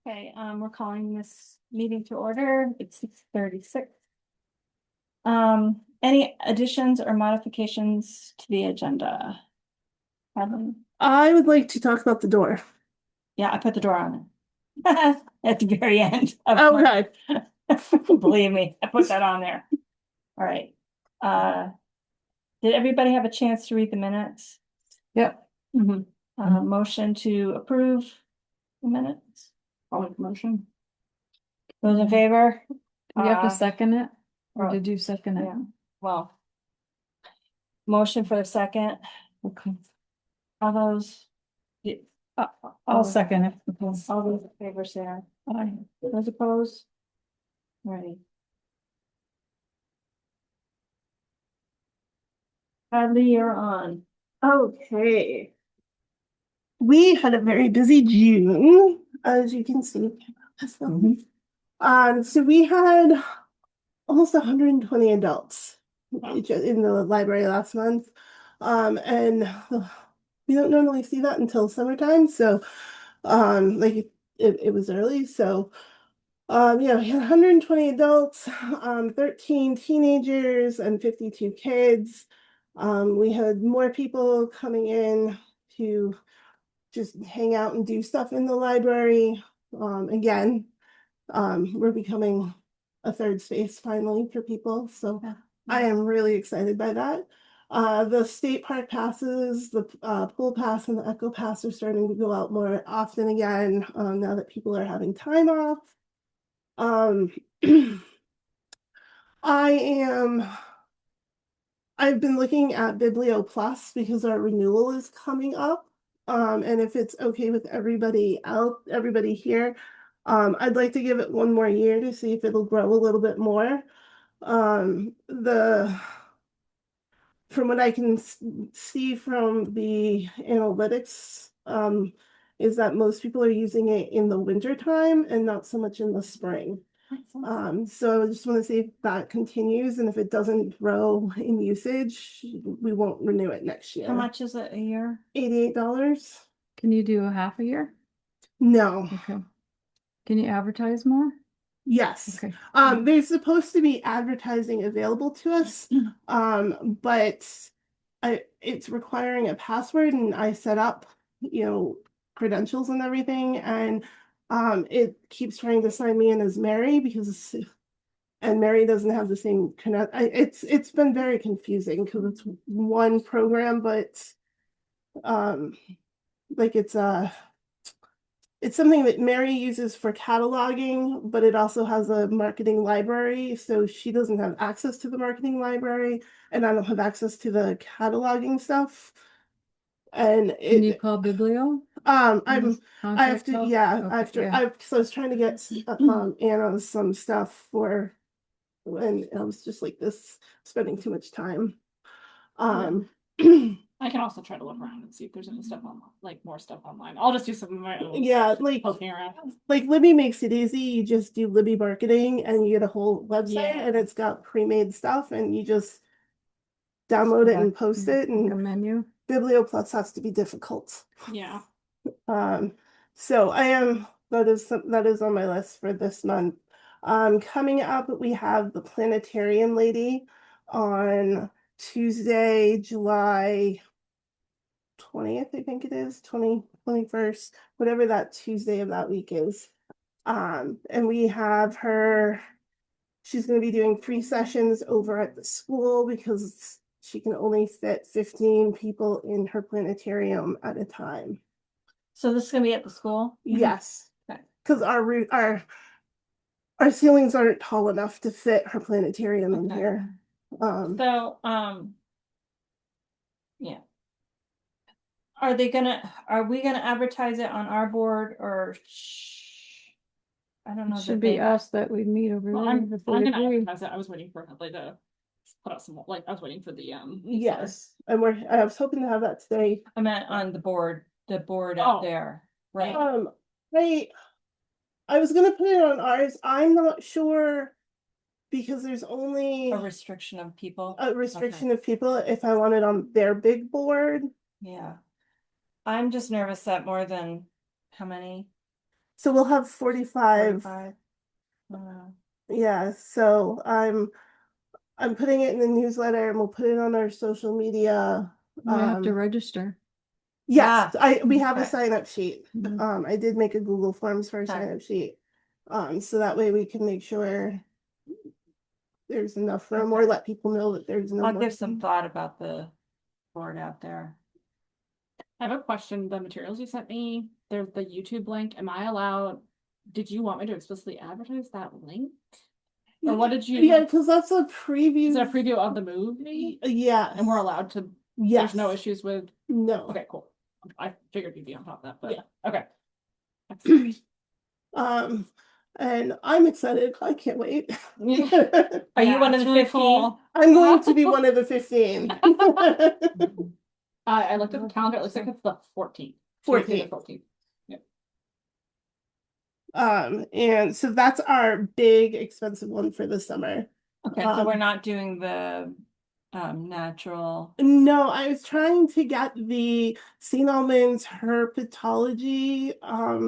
Okay, we're calling this meeting to order. It's 6:36. Any additions or modifications to the agenda? Helen? I would like to talk about the door. Yeah, I put the door on it. At the very end of my, Okay. believe me, I put that on there. All right. Uh, did everybody have a chance to read the minutes? Yep. Mhm. Motion to approve the minutes? I'll make a motion. Those in favor? You have to second it, or oh, did you second it? Yeah, well. Motion for a second. Okay. All those. I'll second it. All those in favor, say aye. Aye. Those opposed? Right. Hadley, you're on. Okay. We had a very busy June, as you can see. So we had almost 120 adults in the library last month. And we don't normally see that until summertime. So like it was early. So yeah, we had 120 adults, 13 teenagers, and 52 kids. We had more people coming in to just hang out and do stuff in the library. Again, we're becoming a third space finally for people. So I am really excited by that. The state park passes, the pool pass and the echo pass are starting to go out more often again now that people are having time off. Um, I am, I've been looking at Biblio Plus because our renewal is coming up. And if it's okay with everybody here, I'd like to give it one more year to see if it'll grow a little bit more. From what I can see from the analytics, is that most people are using it in the winter time and not so much in the spring. So I just want to see if that continues, and if it doesn't grow in usage, we won't renew it next year. How much is it a year? $88. Can you do a half a year? No. Okay. Can you advertise more? Yes. Okay. There's supposed to be advertising available to us, but it's requiring a password, and I set up, credentials and everything, and it keeps trying to sign me in as Mary and Mary doesn't have the same connect. It's been very confusing because it's one program, but like it's something that Mary uses for cataloging, but it also has a marketing library. So she doesn't have access to the marketing library, and I don't have access to the cataloging stuff. And Can you call Biblio? I have to, yeah, Okay, so I was trying to get Anna some stuff for when I was just like this, spending too much time. I can also try to look around and see if there's any stuff online, like more stuff online. I'll just do some of my own. Yeah, like poking around. Like Libby makes it easy. You just do Libby marketing and you get a whole website, and it's got pre-made stuff, and you just download it and post it. like a And menu. Biblio Plus has to be difficult. Yeah. So that is on my list for this month. Coming up, we have the planetarium lady on Tuesday, July 20th, I think it is, 21st, whatever that Tuesday of that week is. And we have her, she's going to be doing free sessions over at the school because she can only fit 15 people in her planetarium at a time. So this is gonna be at the school? Yes. Okay. Because our ceilings aren't tall enough to fit her planetarium in here. So, yeah. Are we gonna advertise it on our board or? I don't know. It should be us that we meet over Well, there. I'm if gonna they agree. advertise it. I was waiting for Hadley to put out some, like, I was waiting for the, Yes, and I was hoping to have that today. I meant on the board up there, right? I was gonna put it on ours. I'm not sure because there's only A restriction of people. of people if I want it on their big board. Yeah. I'm just nervous that more than how many? So we'll have 45. 45. Yeah, so I'm putting it in the newsletter and we'll put it on our social media. We have to register. Yes, we have a okay. sign up sheet. Mhm. I did make a Google Forms for a Okay. sign up sheet. So that way we can make sure there's enough room or Okay. let people know that there's no I'll more give some room. thought about the board out there. I have a question. The materials you sent me, there's the YouTube link. Am I allowed? Did you want me to explicitly advertise that link? Or what did you? Yeah, because that's a preview. Is it a preview of the movie? Yeah. And we're allowed to. Yes. There's no issues with. No. Okay, cool. I figured you'd be on top of that, but Yeah. okay. And I'm excited. I can't wait. Are you one of it's the really 15? cool. I'm going to be one of the 15. I looked at the calendar. It looks like it's the 14th. 14th. 14th. And so that's our big expensive one for the summer. Okay, so we're not doing the natural. No, I was trying to get the St. Albans herpetology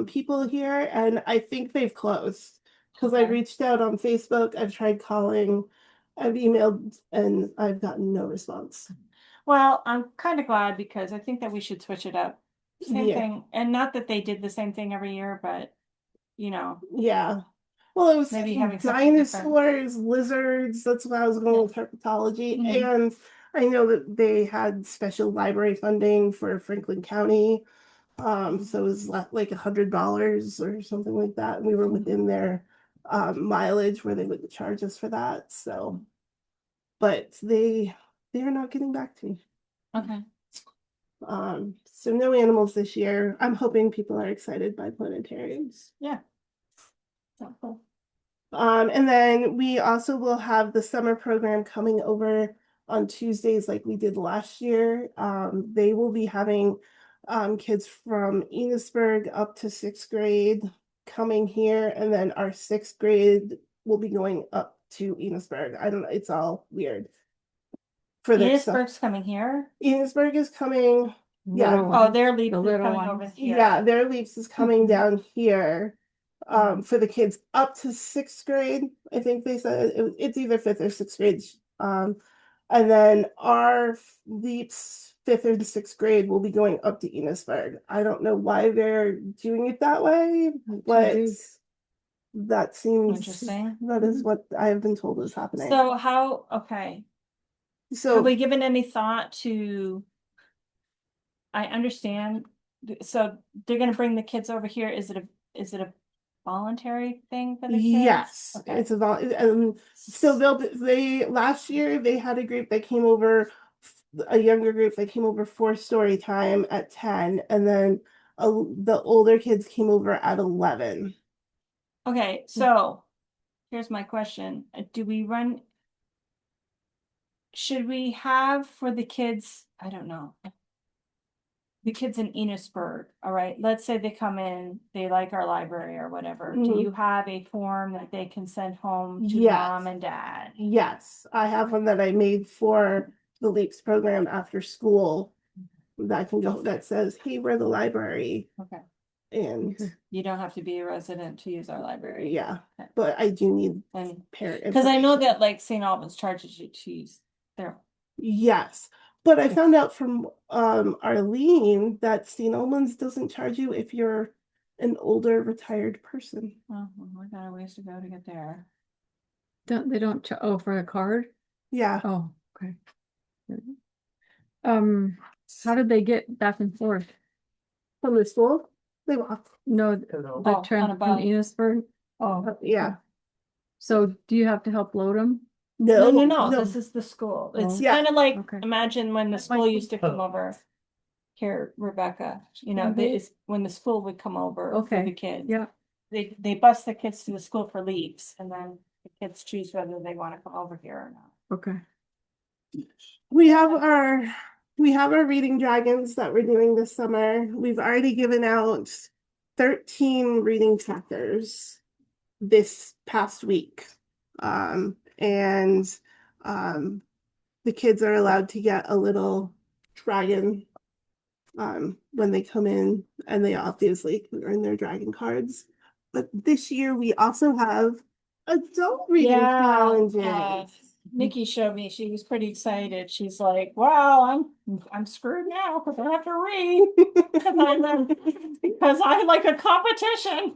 people here, and I think they've closed because I Okay. reached out on Facebook, I've tried calling, I've emailed, and I've gotten no response. Well, I'm kind of glad because I think that we should switch it up. Same Yeah. thing, and not that they did the same thing every year, but you know, Yeah. Well, it was maybe having something different. dinosaurs, lizards. That's why I was going with herpetology. Mhm. And I know that they had special library funding for Franklin County. So it was like $100 or something like that. And we were within their mileage where they wouldn't charge us for that. So, but they are not getting back to me. Okay. So no animals this year. I'm hoping people are excited by planetariums. Yeah. So cool. And then we also will have the summer program coming over on Tuesdays like we did last year. They will be having kids from Enosburg up to 6th grade coming here, and then our 6th grade will be going up to Enosburg. I don't know, it's all weird. For their stuff. Enosburg's coming here. Enosburg is coming. Yeah. Little Oh, ones, their the leaf is little coming over ones. here. Yeah, their leaps is coming down here. For the kids up to 6th grade. I think they said it's either 5th or 6th grade. And then our leaps 5th or 6th grade will be going up to Enosburg. I don't know why they're doing it that way, but that seems Interesting. that is what I have been told is happening. So how, okay, So have we given any thought to, I understand, so they're gonna bring the kids over here, is it a voluntary thing for the kids? yes, Okay. it's so they last year they had a group that came over, a younger group that came over for story time at 10, and then the older kids came over at 11. Okay, so here's my question. Should we have for the kids, I don't know. The kids in Enosburg, all right, let's say they come in, they like our library or whatever. Do Mhm. you have a form that they can send home to Yes. mom and dad? Yes, I have one that I made for the Leaps program after school that can go that says, "Hey, we're the library," Okay, and you don't have to be a resident to use our library. yeah, Okay. but I do need And parent because I know information. that like St. Albans charges you to use their, Yes, but I found out from Arlene that St. Albans doesn't charge you if you're an older retired person. oh, we got a ways to go to get there. They don't, oh, for a card? Yeah, Oh, okay. How did they get back and forth? from the school they walk. No, Oh, the on a trip from bike. Enosburg? Oh, Yeah, so do you have to help load them? No, this is the school. It's Yeah. kind of like, Okay. imagine when the That might school be- used to come over. Here, Rebecca, you know, Mhm. it's when the school would come over for Okay, the kids. yeah. They bus the kids to the school for leaves and then the kids choose whether they want to come over here or not. Okay. we have our reading dragons that we're doing this summer. We've already given out 13 reading trackers this past week. And the kids are allowed to get a little dragon when they come in, and they obviously earn their dragon cards. but this year we also have adult reading Yeah, challenges. Nikki showed me, she was pretty excited. She's like, wow, I'm screwed now because I have to read. Because I like a competition.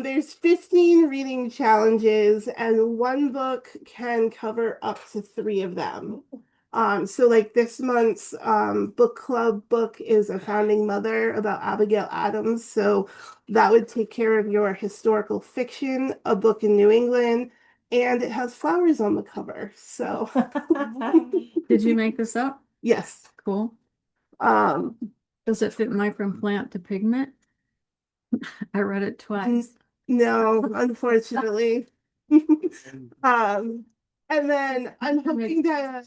There's 15 reading challenges, and one book can cover up to 3 of them. So like this month's book club book is A Founding Mother about Abigail Adams. So that would take care of your historical fiction, a book in New England, and it has flowers on the cover. So Did you make this up? yes. Cool. Um, Does it fit my From Plant to Pigment? I read it twice. no, unfortunately. And then I'm hoping to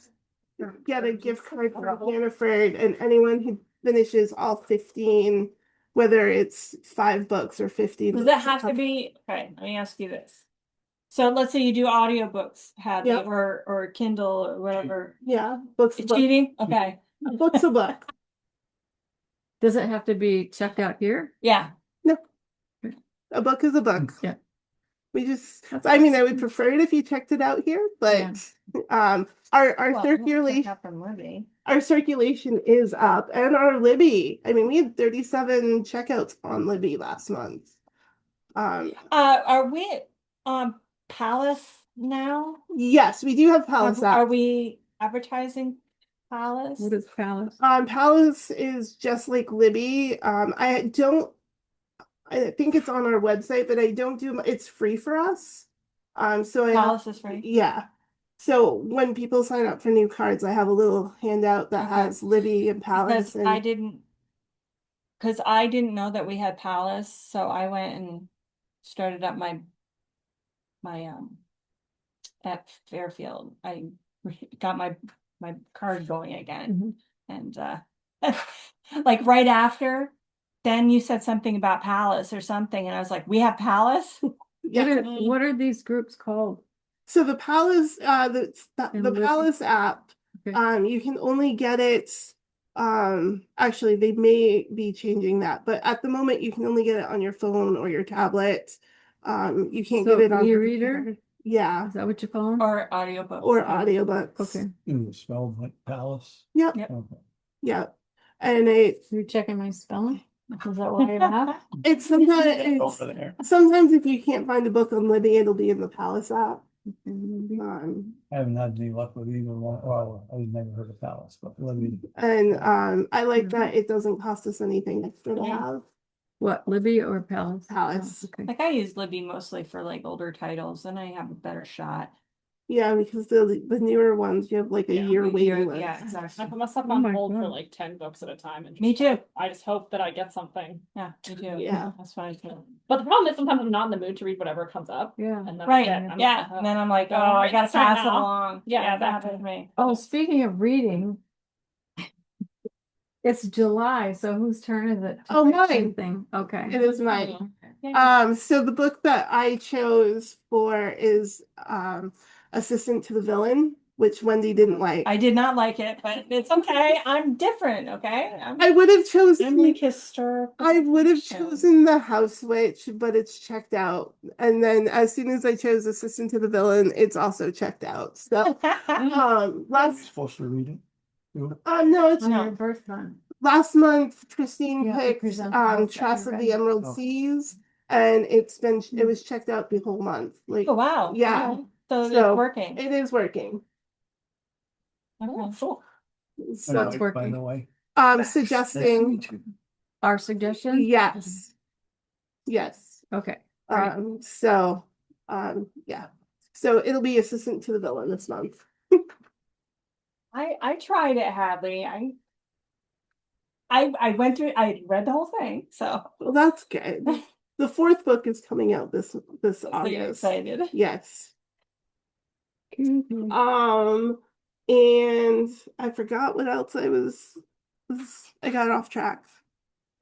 get a gift card for Hannaford, and anyone who finishes all 15, whether it's 5 books or 50 Does books. it have to be, okay, let me ask you this. So let's say you do audiobooks, Hadley, Yep. or Kindle or whatever. Yeah, books. Cheating? Okay. A book's a book. Does it have to be checked out here? Yeah. No, a book is a book. Yeah. We just, That's I mean, I awesome. would prefer it if you checked it out here, but our Well, circulation. from Libby. Our circulation is up, and our Libby. I mean, we had 37 checkouts on Libby last month. Are we on Palace now? Yes, we do have Palace Are app. we advertising Palace? What is Palace? Palace is just like Libby. I think it's on our website, but I don't do. It's free for us. So Palace is free. Yeah. So when people sign up for new cards, I have a little handout that Okay. has Libby and Palace. Because I didn't know that we had Palace, so I went and started up my at Fairfield. I got my card going again, and like right after, then you said something about Palace or something, and I was like, we have Palace. Yeah. What are these groups called? So the Palace, the Libby? Palace app, Okay. you can only get it. Actually, they may be changing that, but at the moment, you can only get it on your phone or your tablet. You can't So get it on e-reader? computer. Yeah, Is that what you call them? Or audiobooks. or audiobooks. Okay. It's spelled like Palace. Yep. Yep. Okay. Yep. And it's You're checking my spelling? Is that why you have? Over there. sometimes if you can't find a book on Libby, it'll be in the Palace app. I haven't had any luck with either one. Well, I've never heard of Palace, but let me. And I like that it doesn't cost us anything extra to have What, Libby or Palace? Palace. Oh, okay. Like I use Libby mostly for like older titles, and I have a better shot. Yeah, because the newer ones you have like a year waiting list. Yeah, I exactly. put myself Oh on my hold for God. like 10 books at a time. And Me too. I just hope that I get something. Yeah, me too. Yeah. That's fine too. But the problem is sometimes I'm not in the mood to read whatever comes up. Yeah. And then Right. I'm Yeah. like, And then I'm like, oh, don't I read gotta this right pass it now. along. Yeah, that exactly. happened to me. Oh, speaking of reading, it's July, so whose turn is it? to Oh, read mine. something? Okay. It is mine. Yeah. So the book that I chose for is Assistant to the Villain, which Wendy didn't like. I did not like it, but it's okay. I'm different. Okay. I would have I'm chosen like historical. I would have fiction. chosen the House Witch, but it's checked out. And then as soon as I chose Assistant to the Villain, it's also checked out. So Are you last supposed to read it? no, it's On No. your birthday. last month Christine You have to picked present the book that Trust you of read. the Emerald Oh. Seas, and it was checked out the whole month. Like Oh wow. Yeah. Okay. So, So, it's working. it is working. Okay. Cool. So It's By working. the way. suggesting Our suggestion? yes. Yes. Okay. great. Yeah. So it'll be Assistant to the Villain this month. I tried it, Hadley. I went through. I read the whole thing. So Well, that's good. The 4th book is coming out this so you're August. excited. Yes. Mhm. And I forgot what else I got off track.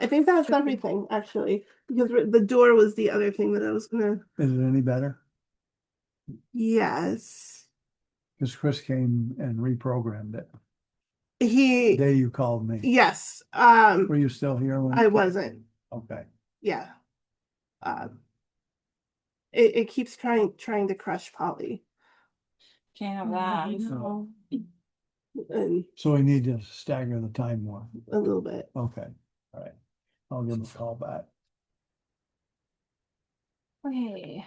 I think that's everything actually, because the door was the other thing that I was gonna. Is it any better? Yes. Because Chris came and reprogrammed it. The He. day you called me. Yes. Were you still here when? I wasn't. Okay, Yeah. It keeps trying to crush Polly, Can't have that. No. and so we need to stagger the time more. a little bit. Okay, all right. I'll give him a call back. Okay.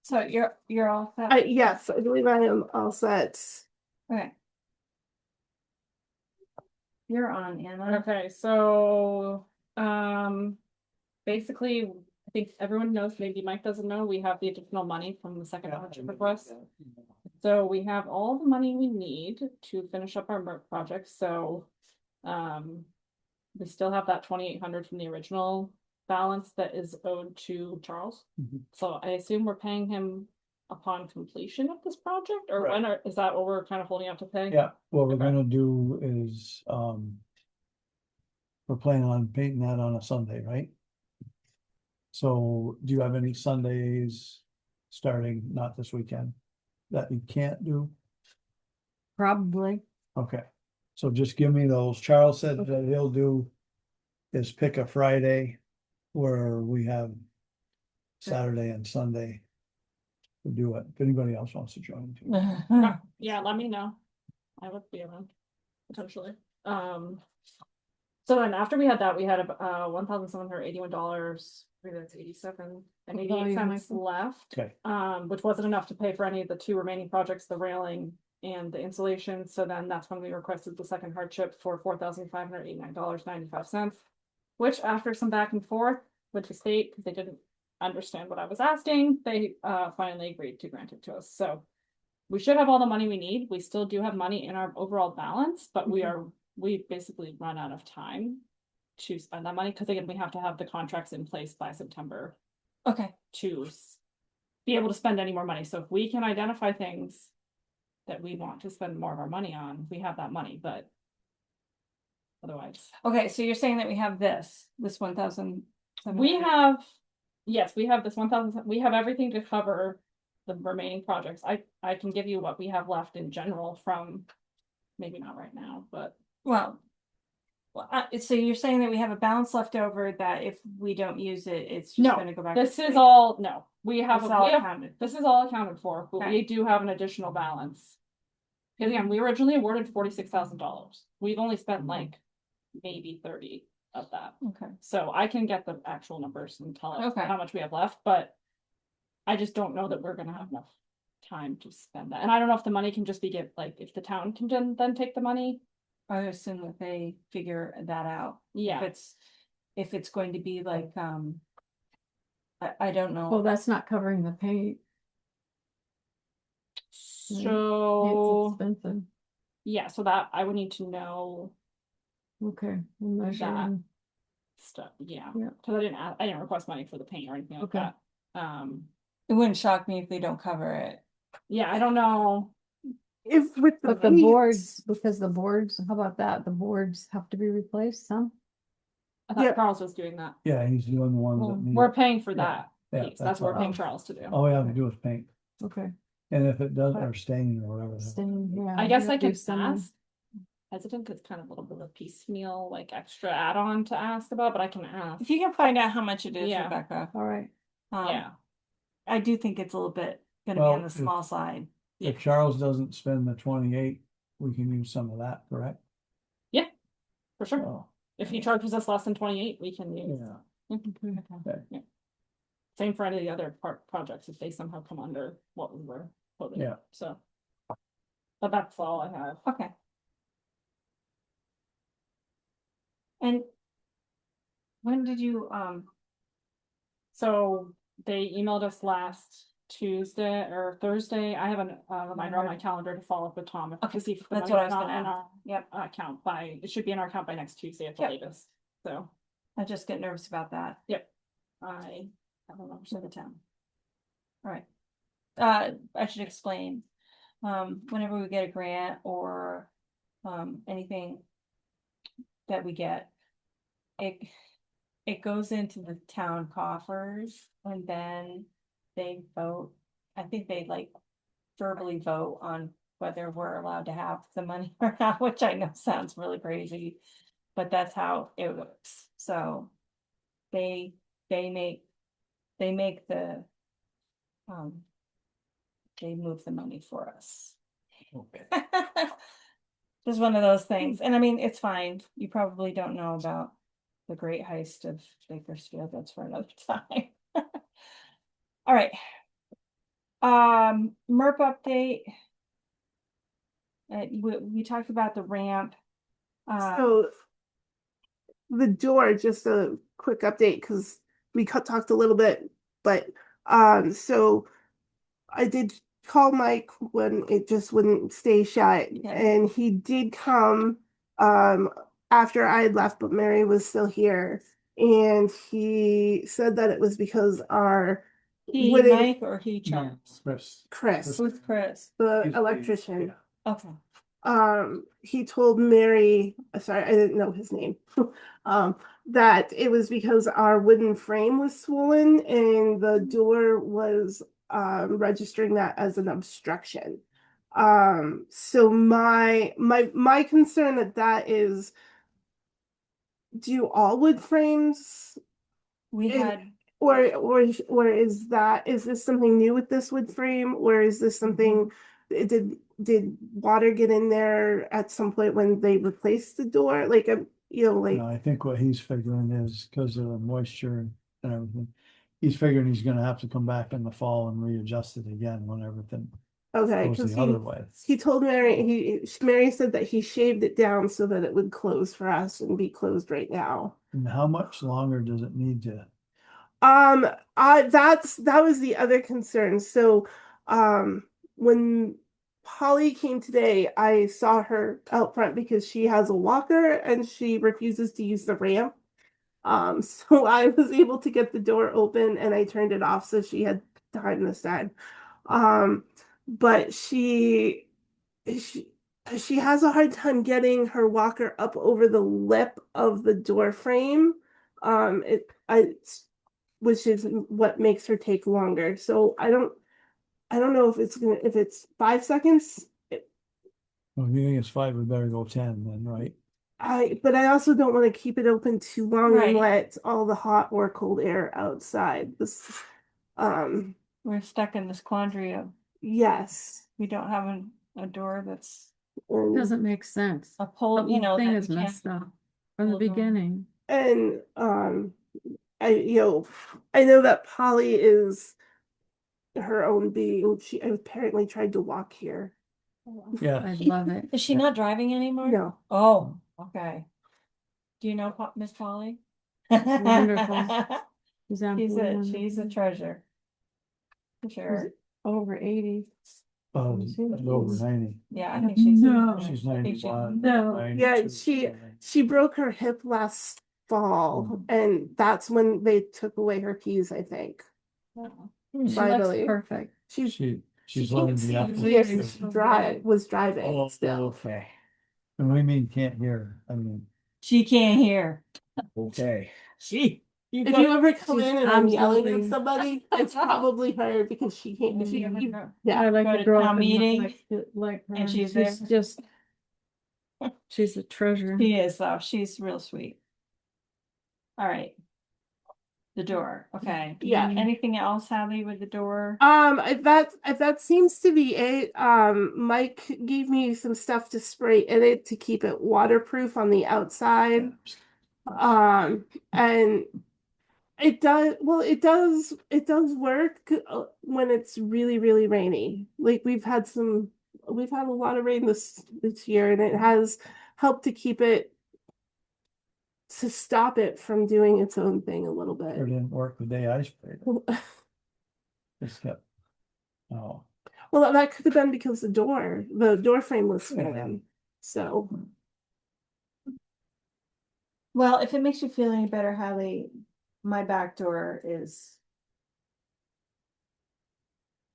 So you're all set? Yes, I believe I am all set. Okay. You're on, Anna. Okay, so, basically, I think everyone knows, maybe Mike doesn't know, we have the additional money from the second hardship request. So we have all the money we need to finish up our MERP project, so, we still have that 2,800 from the original balance that is owed to Charles. Mhm. So I assume we're paying him upon completion of this project, or Right. is that what we're kind of holding out to pay? Yeah, what we're Okay. gonna do is, we're planning on painting that on a Sunday, right? So do you have any Sundays starting, not this weekend, that you can't do? Probably. Okay, so just give me those. Charles said that he'll do is pick a Friday where we have Saturday and Sunday to do it. If anybody else wants to join too. Yeah, let me know. I would be around, potentially. So then after we had that, we had $1,781, maybe that's 87 and 88 Volume, cents Michael. left. Okay. Which wasn't enough to pay for any of the two remaining projects, the railing and the insulation. So then that's when we requested the second hardship for $4,589.95. Which, after some back and forth with the state, because they didn't understand what I was asking, they finally agreed to grant it to us. So we should have all the money we need. We still do have money in our overall balance, but we basically run out of time to spend that money, because again, we have to have the contracts in place by September Okay. to be able to spend any more money. So if we can identify things that we want to spend more of our money on, we have that money, but otherwise. Okay, so you're saying that we have this 1,000. We have, yes, we have this 1,000, we have everything to cover the remaining projects. I can give you what we have left in general from, maybe not right now, but Well, so you're saying that we have a balance left over that if we don't use it, it's just no, gonna go back. this is all, no, we have, It's all we have, accounted. this is all accounted for, but Okay. we do have an additional balance. Because again, we originally awarded $46,000. We've only spent like maybe 30 of that. Okay. So I can get the actual numbers and tell us Okay. how much we have left, but I just don't know that we're gonna have enough time to spend that. And I don't know if the money can just be if the town can then take the money. I assume that they figure that out. Yeah. If it's going to be like, I don't know. Well, that's not covering the paint. So, It's expensive. yeah, so that I would need to know Okay. we'll measure that and- stuff, yeah. Yeah. Cause I didn't request money for the paint or anything like Okay. that. It wouldn't shock me if they don't cover it. Yeah, I don't know. If with the But the paint- boards, because the boards, how about that? The boards have to be replaced, some? I thought Yeah. Charles was doing that. Yeah, he's doing the ones Well, that need. We're paying for Yeah, that yeah, piece. That's what we're all. paying Charles to do. All we have to do is paint, Okay. and if it does, or stain or whatever. Stain, yeah. I guess you I have to can do some- ask. Hesitant because it's kind of a little bit of a piecemeal, like extra add-on to ask about, but I can ask. If you can find out how much it is, Yeah. Rebecca. All right. Yeah, I do think it's a little bit gonna be Well, on the if- small side. If Charles doesn't spend the 28, we can use some of that, correct? for sure. Oh, If he charges us less than 28, we can use. yeah, Okay. Yeah. Same for any of the other projects if they somehow come under what we were quoting. Yeah. So. But that's all I have. Okay. And when did you, So they emailed us last Tuesday or Thursday. I have a reminder on my calendar to follow up with Tom. Okay, to see if the that's what I money's was not gonna in our yep, account it should be in our account by next Tuesday at the Yep. latest. So I just get nervous about that. I don't know, To the town. All right. I should explain, whenever we get a grant or, anything that we get, it goes into the town coffers and then they vote. I think they like verbally vote on whether we're allowed to have the money or not, which I know sounds really crazy, but that's how it works. So they, they make, they make the, um, they move the money for us. Okay. Just one of those things. And I mean, it's fine. You probably don't know about the great heist of Bakersfield. That's for another time. All right. MERP update. We talked about the ramp. So the door, just a quick update, because we talked a little bit, but so I did call Mike when it just wouldn't stay shut, Yeah. and he did come after I had left, but Mary was still here, and he said that it was because our He, wooden Mike, or he, No, Charles? Chris, Who's Chris? the electrician. Okay. He told Mary, sorry, I didn't know his name, that it was because our wooden frame was swollen and the door was registering that as an obstruction. So my concern at that is, do all wood frames We And- had, or is this something new with this wood frame, or is this something did water get in there at some point when they replaced the door? Like No, I think what he's figuring is because of the moisture and everything, he's figuring he's gonna have to come back in the fall and readjust it again when everything okay, goes because the other way. he told Mary said that he shaved it down so that it would close for us and be closed right now. And how much longer does it need to? That was the other concern. So, when Polly came today, I saw her out front because she has a walker and she refuses to use the ramp. So I was able to get the door open and I turned it off so she had time this time. But she she has a hard time getting her walker up over the lip of the door frame. Which is what makes her take longer. So I don't know if it's 5 seconds. Well, if you think it's 5, we better go 10 then, right? But I also don't want to keep it open too long Right. and let all the hot or cold air outside. we're stuck in this quandary of, Yes. we don't have a door that's Doesn't make sense. a The pull, you whole know. thing that is we can't- messed up from the hold on. beginning. And I know that Polly is her own being. She apparently tried to walk here. Yeah. I love it. Is she not driving anymore? No. Oh, okay. Do you know Miss Polly? Wonderful. She's absolutely She's a wonderful. treasure. For sure. She's over 80. Oh, over 90. Yeah, I think she's. No. She's I think she- 91. No. 92, Yeah, she broke her hip last fall, and that's when they took away her keys, I think. She looks Finally. perfect. She's She's can't learning see the here, application. she was driving Oh, still. okay. And we mean can't hear, I mean, She can't hear. okay. She. If you ever come She's in and I'm yelling absolutely- at somebody, it's probably her because she can't. Yeah. I like Go to to grow town up and look meeting, like her. and she's just, she's a treasure. She is though. She's real sweet. All right. The door. Okay. Yeah. Anything else, Hadley, with the door? If that seems to be it. Mike gave me some stuff to spray in it to keep it waterproof on the outside. And it does work when it's really, really rainy. Like we've had a lot of rain this year, and it has helped to stop it from doing its own thing a little It bit. didn't work the day I sprayed it. Just kept, oh, Well, that could have been because the door frame was swollen. So Well, if it makes you feel any better, Hadley, my back door is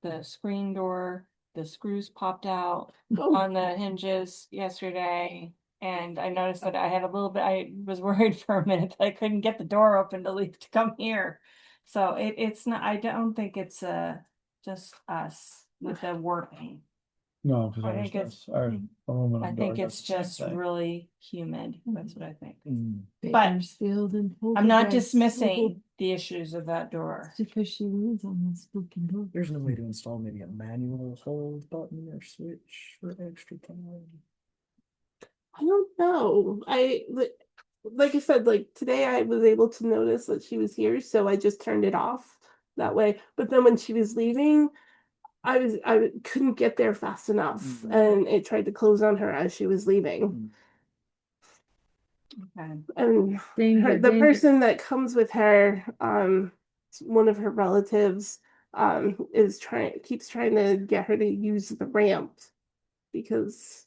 the screen door. The screws popped out on the hinges yesterday. And I noticed that I had a little bit, I was worried for a minute that I couldn't get the door open to leave to come here. So it's not, I don't think it's just us with the working. no, because I think it's- our aluminum. I think door it's does the same just thing. really humid. That's what I think. Mm. Bakersfield and. I'm not Poltergeist. dismissing the issues of that door. It's because she lives on this spooky door. There's no way to install maybe a manual hold button or switch for extra time. I don't know. Like I said, like today I was able to notice that she was here, so I just turned it off that way. But then when she was leaving, I couldn't get there fast enough, and it tried to close on her as she was leaving. Okay. And Danger, the danger. person that comes with her, one of her relatives, keeps trying to get her to use the ramp because,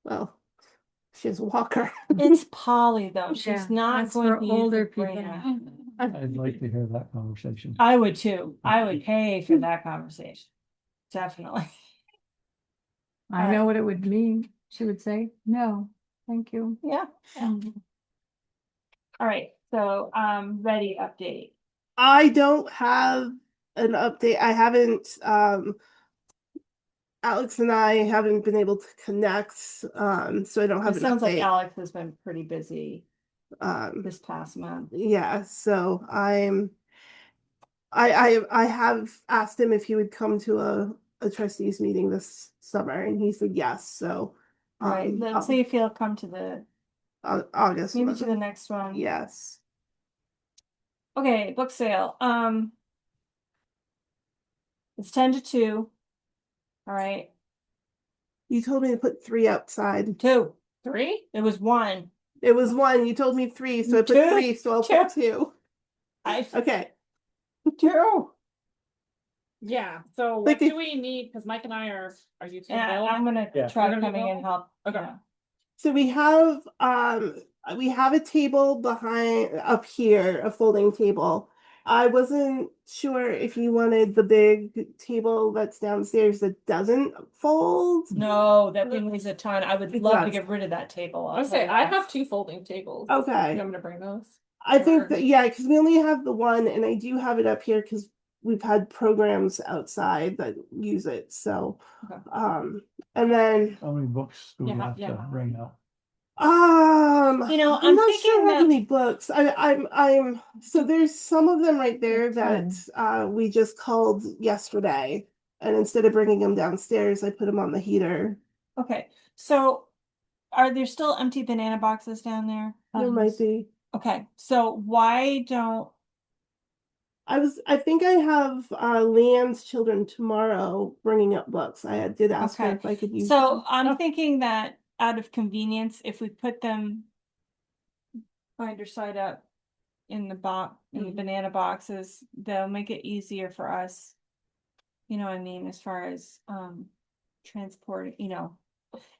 well, she has a walker. It's Polly though. Yeah, She's not that's going for to use older the people. ramp. I'd like to hear that conversation. I would too. I would pay for that conversation. Definitely. I know what it would mean. She would say, no, thank you. Yeah. All right. So, ready update. I don't have an update. I haven't, Alex and I haven't been able to connect, so I don't have It an sounds like update. Alex has been pretty busy Um, this past month. yeah, so I have asked him if he would come to a trustees meeting this summer, and he said yes, so. All right. Let's see if he'll come to the, August. maybe to the next one. Yes. Okay, book sale. It's 10 to 2. All right. You told me to put 3 outside. 2. 3? It was 1. It was 1. You told me 3, so I put 2. 3, so I'll put 2. Okay. 2. Yeah, so Like what if- do we need? Because Mike and I are you two Yeah, available? I'm gonna Yeah. try You're gonna be coming in and help. Okay. Yeah. So we have a table behind up here, a folding table. I wasn't sure if you wanted the big table that's downstairs that doesn't fold. No, that thing weighs a ton. I would It love to does. get rid of that table. I say I have 2 folding tables. Okay. You want me to bring those? I think Or- that, yeah, because we only have the one, and I do have it up here because we've had programs outside that use it. So, Okay. and then, How many books do we Yeah, have yeah. to bring up? You know, I'm I'm not thinking sure how that- many books. I'm so there's some of them right there that we just called yesterday, and instead of bringing them downstairs, I put them on the heater. Okay, so are there still empty banana boxes down there? There might be. Okay, so why don't, I think I have Leanne's children tomorrow bringing up books. I did ask her Okay. if I could use so them. I'm thinking that out of convenience, if we put them binder side up in the box, in the banana boxes, they'll make it easier for us. You know what I mean, as far as transport,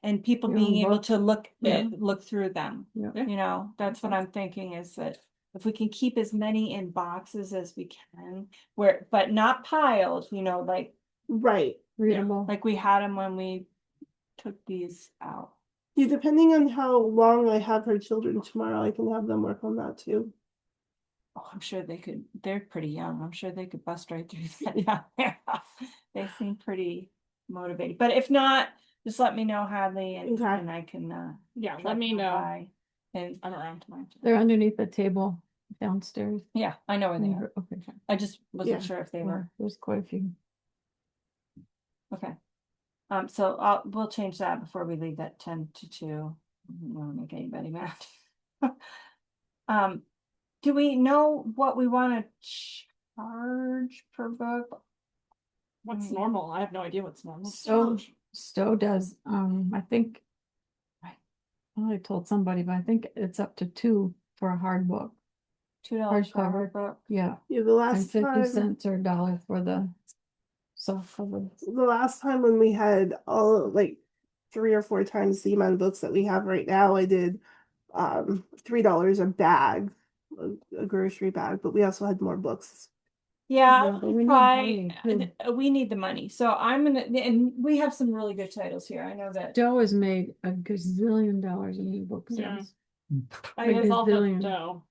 and people Your being able book. to look Yeah. look through them. Yeah. That's what I'm thinking, is that if we can keep as many in boxes as we can, but not piled, like Right. Readable. we had them when we took these out. Yeah, depending on how long I have her children tomorrow, I can have them work on that too. Oh, I'm sure they could. They're pretty young. I'm sure they could bust right through that down there. They seem pretty motivated. But if not, just let me know, Hadley, and Okay. and I can Yeah, truck let me on know. by. And I'm around tomorrow. They're underneath the table downstairs. yeah, I know where they are. Okay. I just wasn't Yeah. sure if they Yeah, were. there's quite a few. Okay. So we'll change that before we leave that 10 to 2. I don't want to make anybody mad. Do we know what we want to charge per book? What's normal? I have no idea what's normal. Stowe does, I think. I told somebody, but I think it's up to 2 for a hard book. $2 for a Hardcover. hard book. Yeah, Yeah, and 50 cents or $1 for the soft cover. the last time when we had all like 3 or 4 times the amount of books that we have right now, I did $3 a bag, a grocery bag, but we also had more books. Yeah, Yeah, but we need try. money, We need the money. So I'm gonna, and we have some really good titles here. I know that. Stowe has made a gazillion dollars in new book Yeah. sales. I guess all gazillion. no.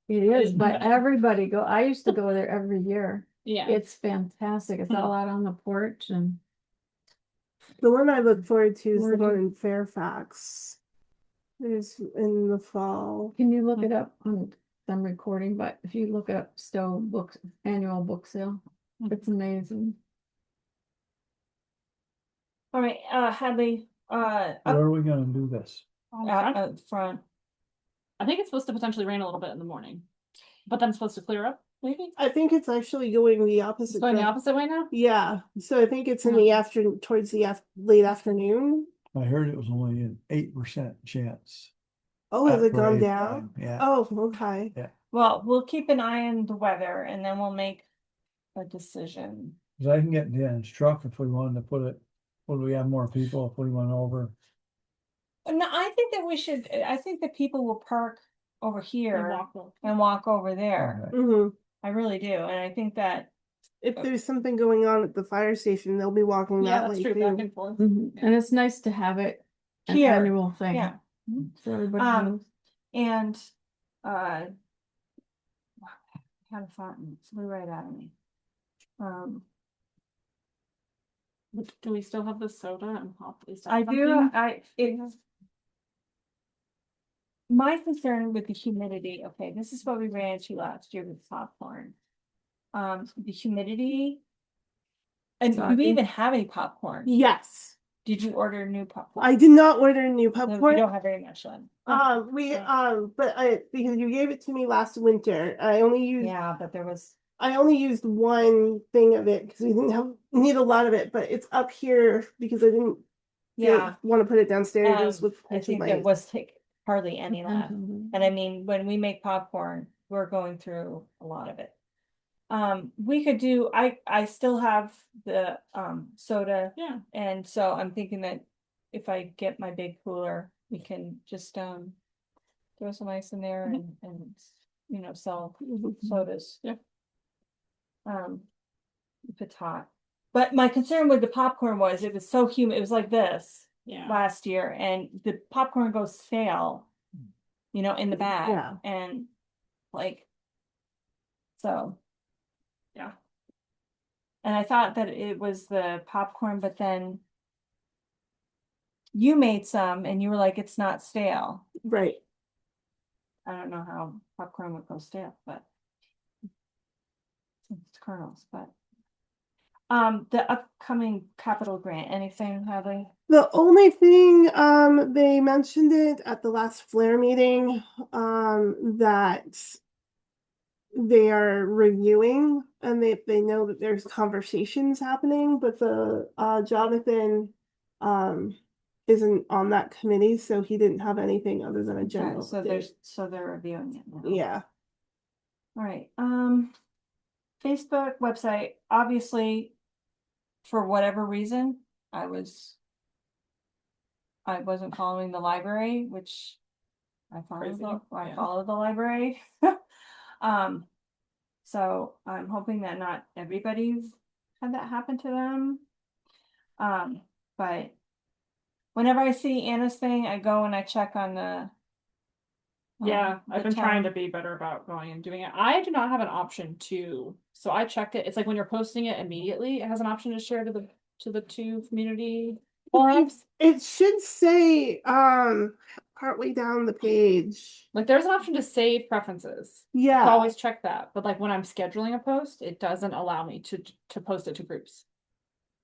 It is, but everybody I used to go there every year. Yeah. It's fantastic. It's all out on the porch and The one I look forward to is the Where do one you- in Fairfax. is in the fall. Can you look it up on some recording, but if you look up Stowe books, annual book sale, it's amazing. All right, Hadley, Where up are we gonna do this? at front. I think it's supposed to potentially rain a little bit in the morning, but then it's supposed to clear up, maybe? I think it's actually going the It's opposite. going the direction. opposite way now? Yeah, so I think it's in the afternoon, towards the late afternoon. I heard it was only an 8% chance. Oh, has it at gone parade down? time, Yeah, Oh, okay. Well, we'll keep an eye on the weather and then we'll make a decision. 'cause I can get in Dan's truck if we wanted to put it, would we have more people if we went over? No, I think that we should, I think that people will park over And here walk over. and walk over there. Okay. Hmm. I really do, and I think that, If there's something going on at the fire station, they'll be walking Yeah, that that's way true, back too. and forth. And it's nice to have it an Here, annual thing. yeah. So everybody Um, knows. And, had a thought and it flew right out of me. Do we still have the soda and pop? Is that I do, something? my concern with the humidity, okay, this is what we ran into last year with popcorn. The humidity. And do we Sorry. even have any popcorn? Yes, Did you order new popcorn? I did not order new No, we popcorn. don't have very much then. Because you gave it to me last winter. I only used Yeah, but there was, one thing of it because we didn't need a lot of it, but it's up here because I didn't yeah, want to put it downstairs with I think there was like hardly any left. Mhm. And I mean, when we make popcorn, we're going through a lot of it. We could do, I still have the soda, Yeah, and so I'm thinking that if I get my big cooler, we can just throw some ice in there and sell sodas. Yeah. If it's hot. But my concern with the popcorn was it was so humid, it was like this yeah. last year, and the popcorn goes stale, in the bag. Yeah. And like, so, yeah. And I thought that it was the popcorn, but then you made some and you were like, it's not stale. right. I don't know how popcorn would go stale, but it's kernels, but the upcoming capital grant, anything, have they? The only thing, they mentioned it at the last Flare meeting, that they are reviewing and they know that there's conversations happening, but the Jonathan isn't on that committee, so he didn't have anything other than a Okay, general. so update. they're reviewing it now. Yeah. All right, Facebook website, obviously, for whatever reason, I wasn't following the library, which I Crazy, I yeah. follow the library. So I'm hoping that not everybody's had that happen to them. But whenever I see Anna's thing, I go and I check on the. Yeah, I've been trying to town. be better about going and doing it. I do not have an option to, so I checked it. It's like when you're posting it immediately, it has an option to share to the two community forums. It should say partway down the page. Like there's an option to save preferences. Yeah. So always check that. But like when I'm scheduling a post, it doesn't allow me to post it to groups.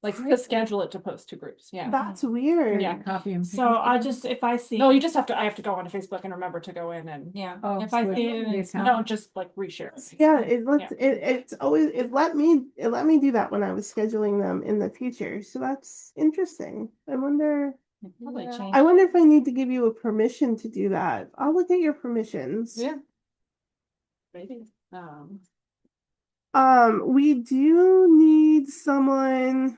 Like to schedule it to post to groups. Yeah. That's weird. Yeah. Copy and So I just, if I see. No, you just have to, I have to go onto Facebook and remember to go in and Yeah, Oh, if I switch see it, the it's account. not. don't just like reshare. Yeah, it's always it let me do that when I was scheduling them in the future. So that's interesting. I wonder Probably Yeah. change. I wonder if I need to give you a permission to do that. I'll look at your permissions. Yeah. Maybe. We do need someone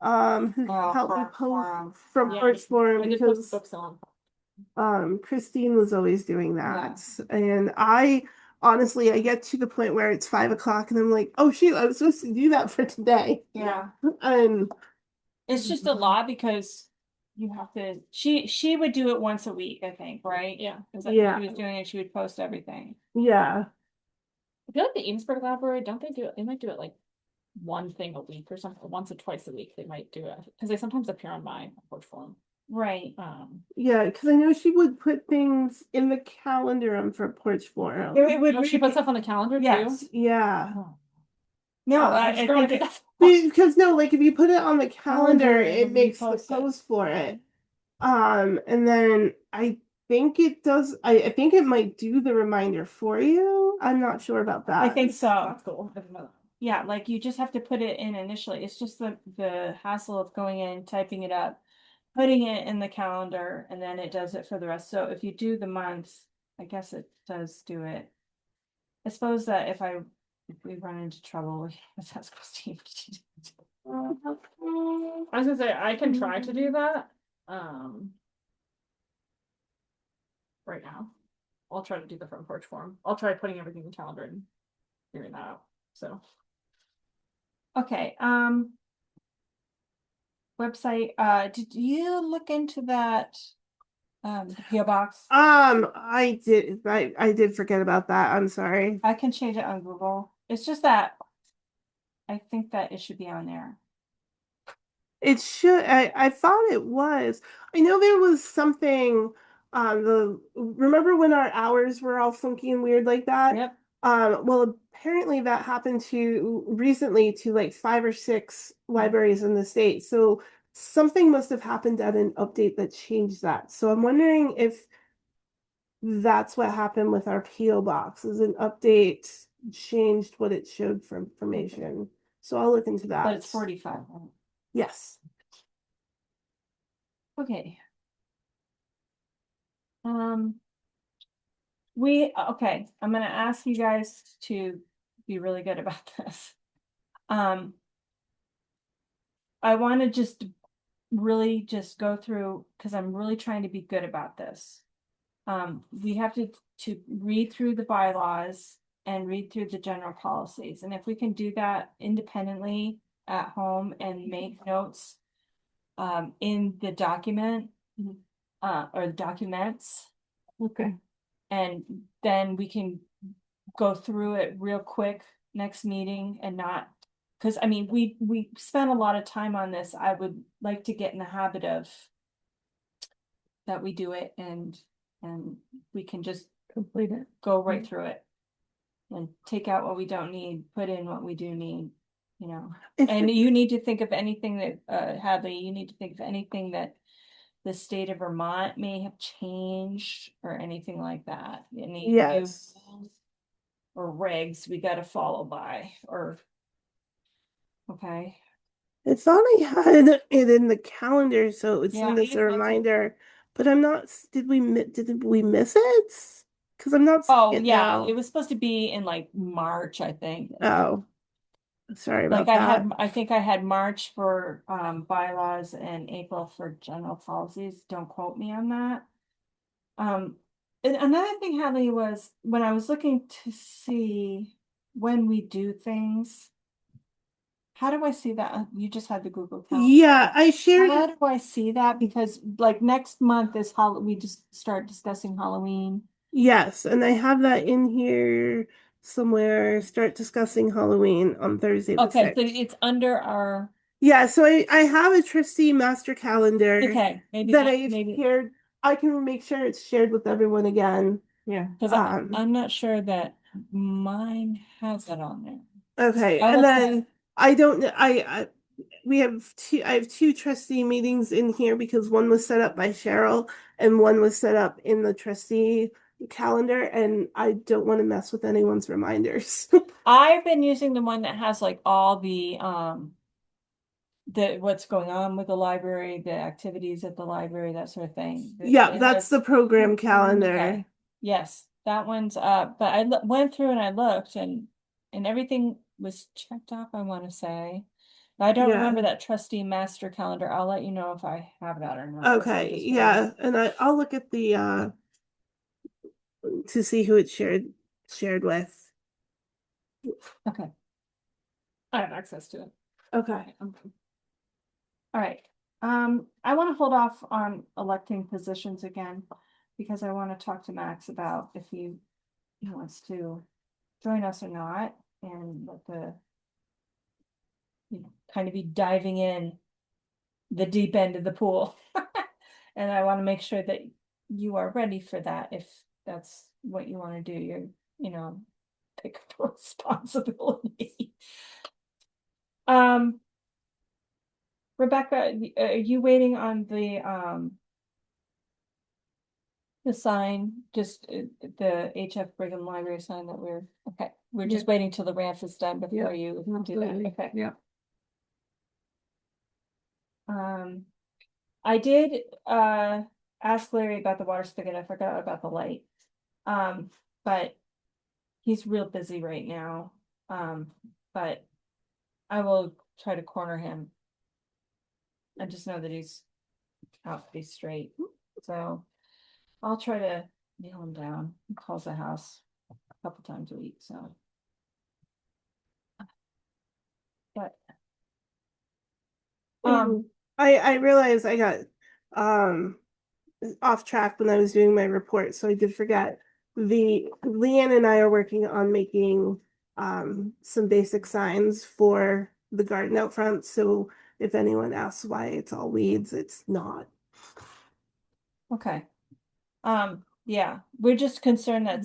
who can help me for post forum. from Yeah, Arts Forum I did post because the books on. Christine was always doing that. And I honestly I get to the point where it's 5 o'clock and I'm like, oh shoot, I was supposed to do that for today. Yeah, And it's just a lot because you have to, she would do it once a week, I think, right? Yeah. Cause she Yeah. was doing it, she would post everything. yeah. I feel like the Eamsburg Library, don't they do it? They might do it like one thing a week or something, once or twice a week. They might do it because they sometimes appear on my porch forum. Right. Yeah, because I know she would put things in the calendar on for Porch Forum. It would Oh, she put stuff on the calendar Yes. too? Yeah. Oh. No, I I just don't think think it's Because no, like if you put it on the calendar, Calendar, it you makes the post it. post for it. And then I think it does, I think it might do the reminder for you. I'm not sure about that. I think so. That's cool. I didn't know that. Yeah, like you just have to put it in initially. It's just the hassle of going in, typing it up, putting it in the calendar, and then it does it for the rest. So if you do the months, I guess it does do it. I suppose that if we run into trouble, we let's ask Christine. What she did. I was gonna say, I can try to do that. Right now. I'll try to do the front porch form. I'll try putting everything in the calendar and figuring that out. So Okay, website, did you look into that? The PO box? I did forget about that. I'm sorry. I can change it on Google. It's just that I think that it should be on there. It should, I thought it was. I know there was something, remember when our hours were all funky and weird like that? Yep. Well, apparently that happened recently to like 5 or 6 libraries in the state. So something must have happened at an update that changed that. So I'm wondering if that's what happened with our PO box, is an update changed what it showed for information. So I'll look into that. But it's 45. Right? Yes. Okay. Okay, I'm gonna ask you guys to be really good about this. I want to just really just go through, because I'm really trying to be good about this. We have to read through the bylaws and read through the general policies, and if we can do that independently at home and make notes in the document, or the documents, Okay, and then we can go through it real quick next meeting and not, because I mean, we spent a lot of time on this. I would like to get in the habit of that we do it and we can just complete it. go right through it and take out what we don't need, put in what we do need, you know. And you need to think of anything that, Hadley, you need to think of anything that the state of Vermont may have changed or anything like that. Any new Yes. rules or regs we gotta follow by, or, okay. I thought I had it in the calendar, so it would Yeah, send us I a thought so. reminder. But I'm not. Did we miss it? Because I'm not Oh, seeing it yeah, now. it was supposed to be in like March, I think. Oh, sorry Like about that. I think I had March for bylaws and April for general policies. Don't quote me on that. And another thing, Hadley, was when I was looking to see when we do things, how do I see that? You just had the Google Calendar. Yeah, I shared. How do I see that? Because like next month is we just start discussing Halloween. Yes, and I have that in here somewhere. Start discussing Halloween on Thursday the Okay, so 6th. it's under our, Yeah, so I have a trustee master calendar okay, maybe that that, I've maybe, shared. I can make sure it's shared with everyone again. Yeah, because Um, I'm not sure that mine has it on there. Okay, I and will then I don't know. We have two. I have 2 trustee meetings in here because one was set up by Cheryl and one was set up in the trustee calendar, and I don't want to mess with anyone's reminders. I've been using the one that has like all the what's going on with the library, the activities at the library, that sort of thing. Yeah, It that's has, the program okay, calendar. yes, that one's up, but I went through and I looked and everything was checked off, I want to say. But I don't remember Yeah. that trustee master calendar. I'll let you know if I have that or not. Okay. Yeah, and I'll look at the to see who it's shared with. Okay, I have access to it. Okay. all right. I want to hold off on electing positions again because I want to talk to Max about if he wants to join us or not, and let the, kind of be diving in the deep end of the pool. And I want to make sure that you are ready for that if that's what you want to do. You're, pick up the responsibility. Rebecca, are you waiting on the sign, just the HF Brigham Library sign that okay, we're just waiting till the ramp is done before you do that, Absolutely. okay. Yeah. I did ask Larry about the water spigot. I forgot about the light. But he's real busy right now. But I will try to corner him. I just know that he's out pretty straight. So I'll try to nail him down. He calls the house a couple times a week, so. But I realized I got off track when I was doing my report, so I did forget. Leanne and I are working on making some basic signs for the garden out front. So if anyone asks why it's all weeds, it's not. okay. Yeah, we're just concerned that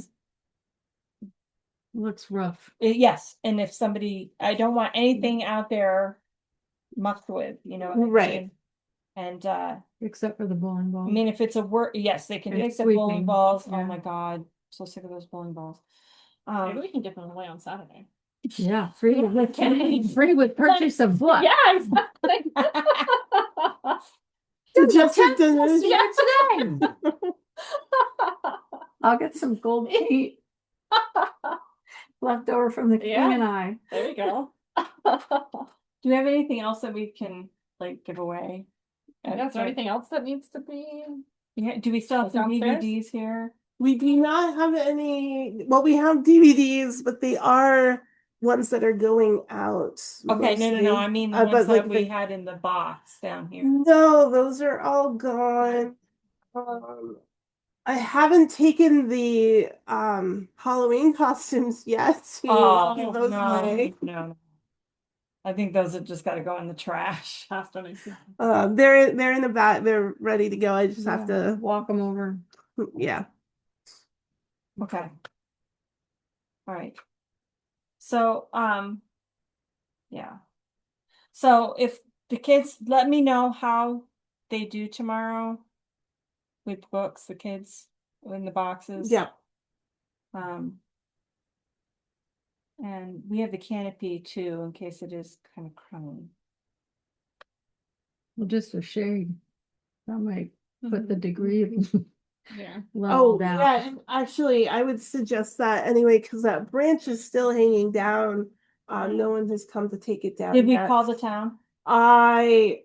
Looks rough. yes, and if somebody, I don't want anything out there mucked with, what I Right. mean? And Except for the bowling ball. I mean, if it's a work, yes, they can And fix the bowling sweeping, balls. Oh yeah. my God, so sick of those bowling balls. Maybe we can give them away on Saturday. Yeah, free with purchase of what? Yeah, exactly. Just a Today. I'll get some gold paint left over from the king Yeah. and I. There you go. Do you have anything else that we can give away? Yeah, is there anything else that needs to be? Yeah, do we still have some Downstairs? DVDs here? We do not have any, well, we have DVDs, but they are ones that are going out. Okay, no, mostly. I mean the But ones like that we had in the box down here. no, those are all gone. I haven't taken the Halloween costumes yet to Oh, give those away. no. I think those have just got to go in the trash. They're in the back. They're ready to go. I just have to walk them over. Yeah. Okay. All right. So, yeah. So if the kids, let me know how they do tomorrow with books, the kids in the boxes. Yeah. And we have the canopy too, in case it is kind of crummy. Well, just a shade. That might put the degree of Yeah. level Oh, down. yeah. And actually, I would suggest that anyway, because that branch is still hanging down. No one has come to take it down Did we yet. call the town? I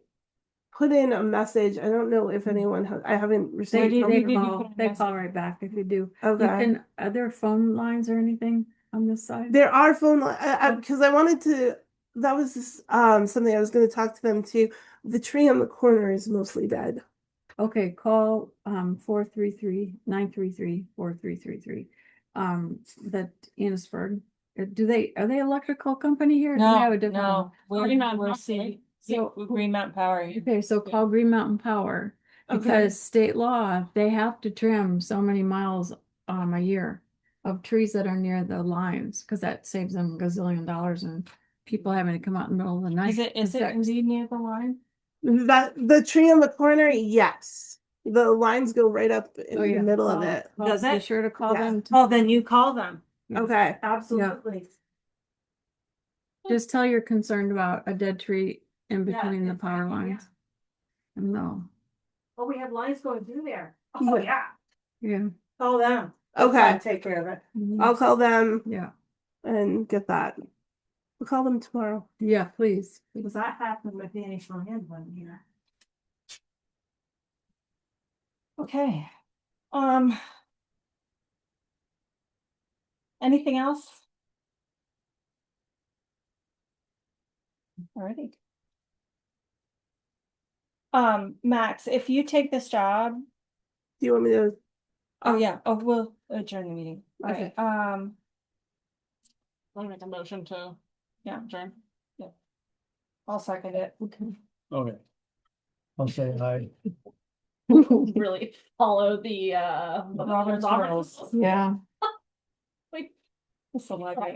put in a message. I don't know if anyone has, I haven't received. did They you put a call message? right back if you do. Okay. You can, are there phone lines or anything on this side? There are phone because I wanted to. That was something I was going to talk to them too. The tree on the corner is mostly dead. Okay, call 433-933-4333. That Enosburg. Are they electrical company here? Or do they have a different No, one? Green Mountain we're Power, seeing, So- Green Mountain Power. Okay, so call Green Mountain Power because state law, they have to trim so many miles a year of trees that are near the lines because that saves them $1 gazillion and people having to come out in the middle of the night. Is it indeed near the line? That the tree on the corner, yes. The lines go right up in the middle of it. Does Be it? sure to call Yeah. them. Oh, then you call them. Okay. Absolutely. Just tell you're concerned about a dead tree in between the it's- power lines. No. Oh, we have lines going through there. Oh, yeah. Yeah. Call them. Okay. Take care of it. I'll call them Yeah. and get that. We'll call them tomorrow. Yeah, please. Because that happened with Danny Florian one year. Okay. Anything else? Alrighty. Max, if you take this job, Do you want me to? yeah, we'll adjourn the meeting. Okay. Alright, Want to make a motion to yeah, adjourn? I'll second it. Okay. Okay. I'll say aye. really follow the Robert's Robert's rules. Yeah. Like, It's the library.